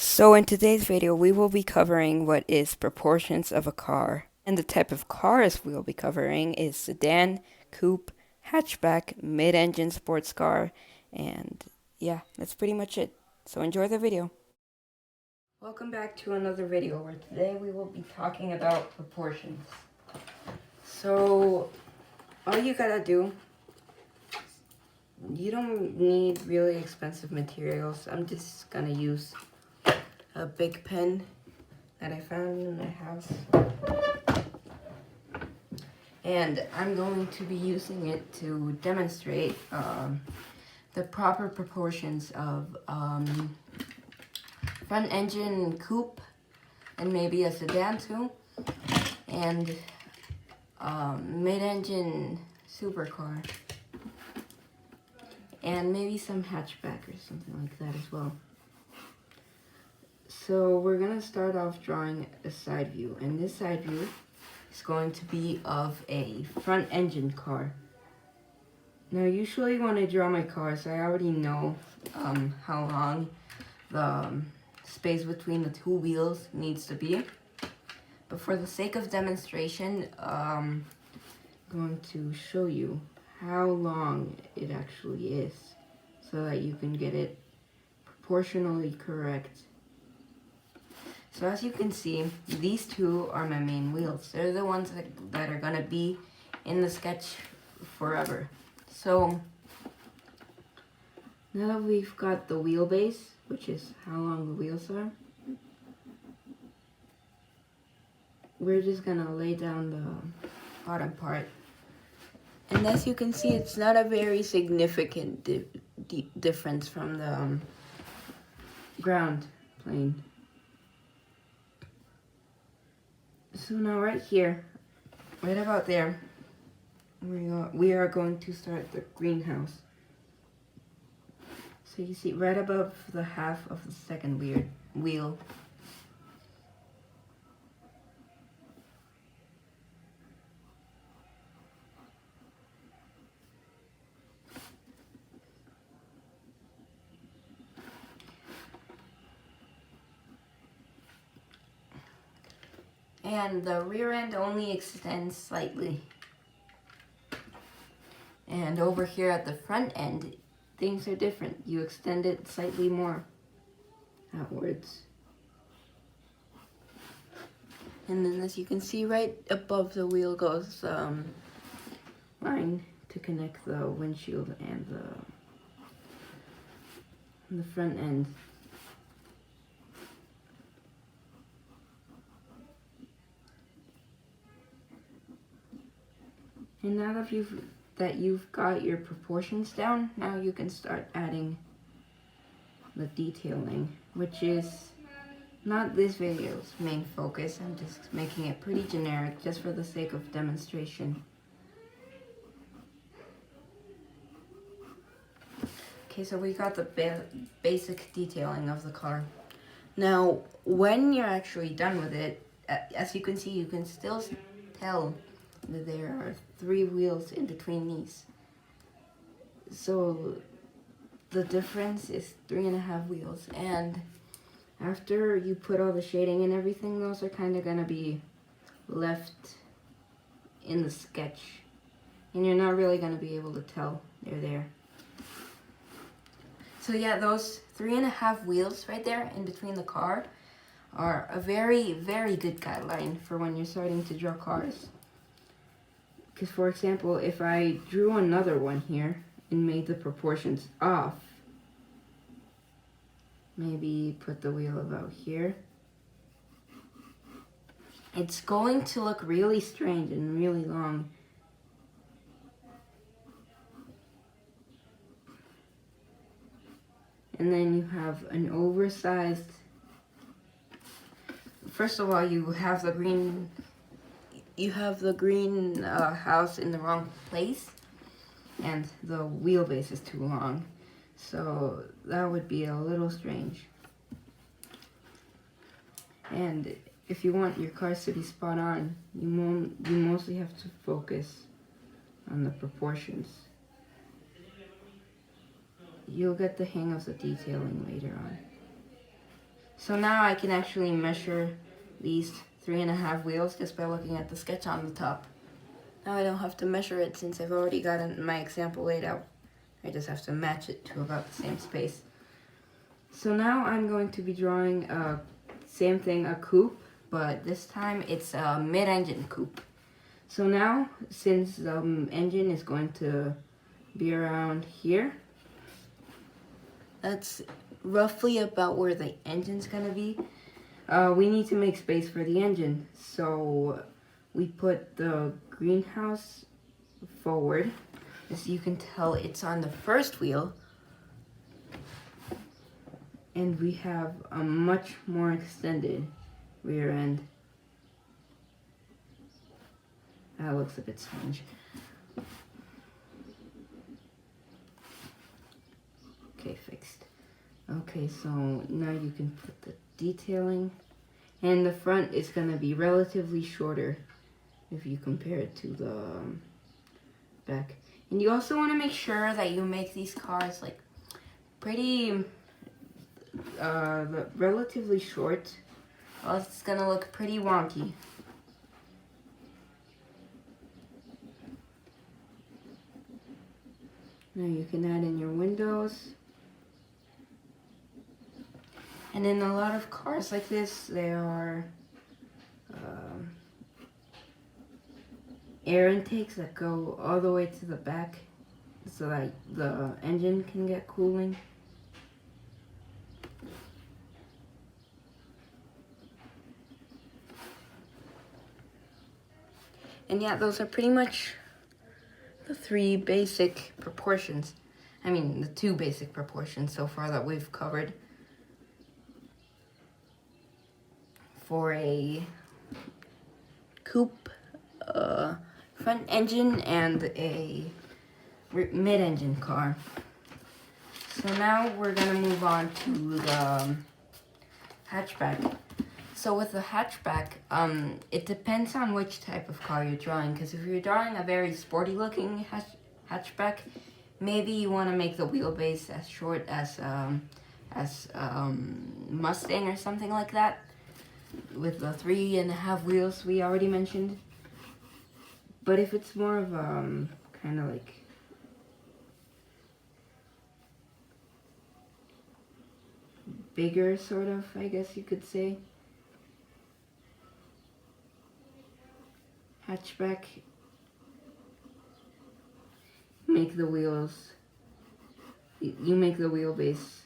So in today's video, we will be covering what is proportions of a car. And the type of cars we will be covering is sedan, coupe, hatchback, mid-engine sports car, and yeah, that's pretty much it. So enjoy the video. Welcome back to another video where today we will be talking about proportions. So all you gotta do, you don't need really expensive materials. I'm just gonna use a big pen that I found in my house. And I'm going to be using it to demonstrate the proper proportions of front engine coupe and maybe a sedan too, and mid-engine supercar, and maybe some hatchback or something like that as well. So we're gonna start off drawing a side view, and this side view is going to be of a front engine car. Now usually when I draw my cars, I already know how long the space between the two wheels needs to be. But for the sake of demonstration, I'm going to show you how long it actually is so that you can get it proportionally correct. So as you can see, these two are my main wheels. They're the ones that are gonna be in the sketch forever. So now that we've got the wheelbase, which is how long the wheels are, we're just gonna lay down the bottom part. And as you can see, it's not a very significant difference from the ground plane. So now right here, right about there, we are going to start the greenhouse. So you see right above the half of the second wheel. And the rear end only extends slightly. And over here at the front end, things are different. You extend it slightly more outwards. And then as you can see, right above the wheel goes line to connect the windshield and the front end. And now that you've got your proportions down, now you can start adding the detailing, which is not this video's main focus. I'm just making it pretty generic just for the sake of demonstration. Okay, so we got the basic detailing of the car. Now, when you're actually done with it, as you can see, you can still tell that there are 3 wheels in between these. So the difference is 3.5 wheels, and after you put all the shading and everything, those are kind of gonna be left in the sketch, and you're not really gonna be able to tell they're there. So yeah, those 3.5 wheels right there in between the car are a very, very good guideline for when you're starting to draw cars. Because for example, if I drew another one here and made the proportions off, maybe put the wheel about here, it's going to look really strange and really long. And then you have an oversized, first of all, you have the green house in the wrong place, and the wheelbase is too long. So that would be a little strange. And if you want your cars to be spot on, you mostly have to focus on the proportions. You'll get the hang of the detailing later on. So now I can actually measure these 3.5 wheels just by looking at the sketch on the top. Now I don't have to measure it since I've already got my example laid out. I just have to match it to about the same space. So now I'm going to be drawing same thing, a coupe, but this time it's a mid-engine coupe. So now, since the engine is going to be around here, that's roughly about where the engine's gonna be. We need to make space for the engine, so we put the greenhouse forward. As you can tell, it's on the first wheel, and we have a much more extended rear end. That looks a bit strange. Okay, fixed. Okay, so now you can put the detailing, and the front is gonna be relatively shorter if you compare it to the back. And you also want to make sure that you make these cars like pretty relatively short, or else it's gonna look pretty wonky. Now you can add in your windows. And in a lot of cars like this, there are air intakes that go all the way to the back so that the engine can get cooling. And yeah, those are pretty much the 3 basic proportions. I mean, the 2 basic proportions so far that we've covered for a coupe, front engine, and a mid-engine car. So now we're gonna move on to the hatchback. So with the hatchback, it depends on which type of car you're drawing, because if you're drawing a very sporty looking hatchback, maybe you want to make the wheelbase as short as Mustang or something like that, with the 3.5 wheels we already mentioned. But if it's more of kind of like bigger, sort of, I guess you could say, hatchback, make the wheels, you make the wheelbase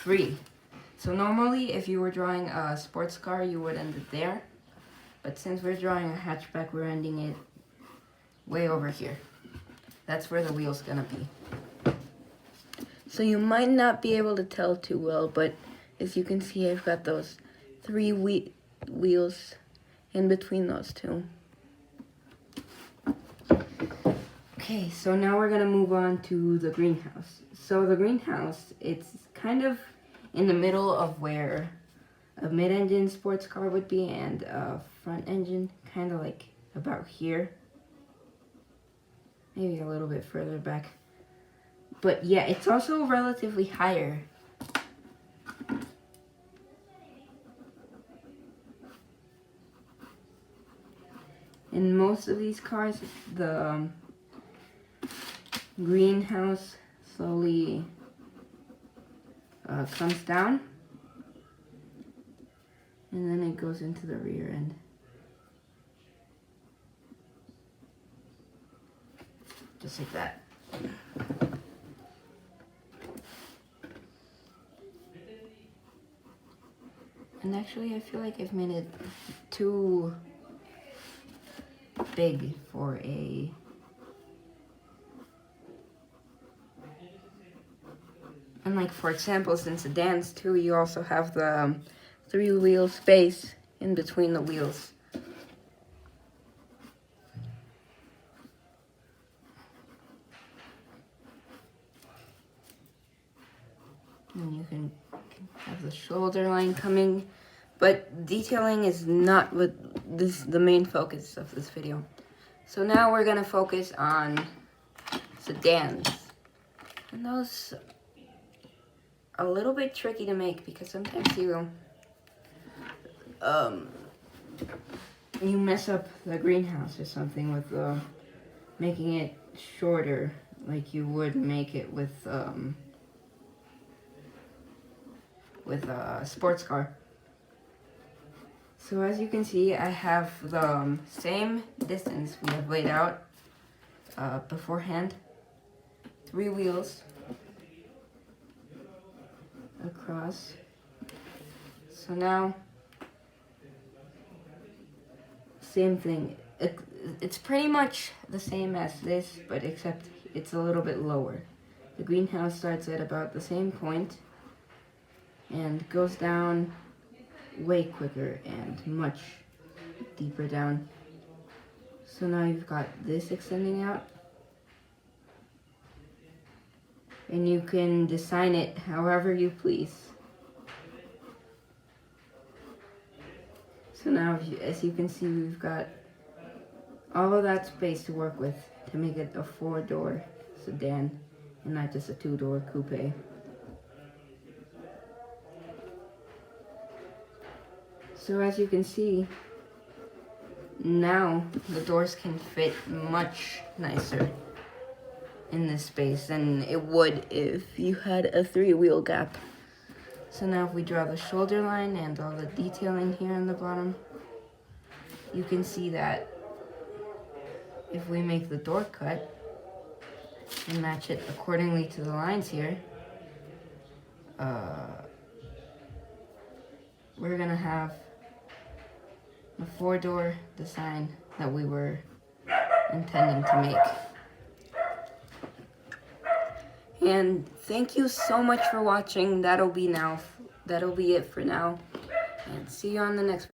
3. So normally if you were drawing a sports car, you would end it there, but since we're drawing a hatchback, we're ending it way over here. That's where the wheel's gonna be. So you might not be able to tell too well, but as you can see, I've got those 3 wheels in between those 2. Okay, so now we're gonna move on to the greenhouse. So the greenhouse, it's kind of in the middle of where a mid-engine sports car would be and a front engine, kind of like about here. Maybe a little bit further back. But yeah, it's also relatively higher. In most of these cars, the greenhouse slowly comes down, and then it goes into the rear end. Just like that. And actually, I feel like I've made it too big for a and like, for example, in sedans too, you also have the 3-wheel space in between the wheels. And you can have the shoulder line coming, but detailing is not what the main focus of this video. So now we're gonna focus on sedans, and those are a little bit tricky to make because sometimes you you mess up the greenhouse or something with making it shorter, like you would make it with a sports car. So as you can see, I have the same distance we have laid out beforehand. 3 wheels across. So now, same thing. It's pretty much the same as this, but except it's a little bit lower. The greenhouse starts at about the same point and goes down way quicker and much deeper down. So now you've got this extending out, and you can design it however you please. So now, as you can see, we've got all of that space to work with to make it a 4-door sedan and not just a 2-door coupe. So as you can see, now the doors can fit much nicer in this space than it would if you had a 3-wheel gap. So now if we draw the shoulder line and all the detailing here on the bottom, you can see that if we make the door cut and match it accordingly to the lines here, we're gonna have the 4-door design that we were intending to make. And thank you so much for watching. That'll be it for now. And see you on the next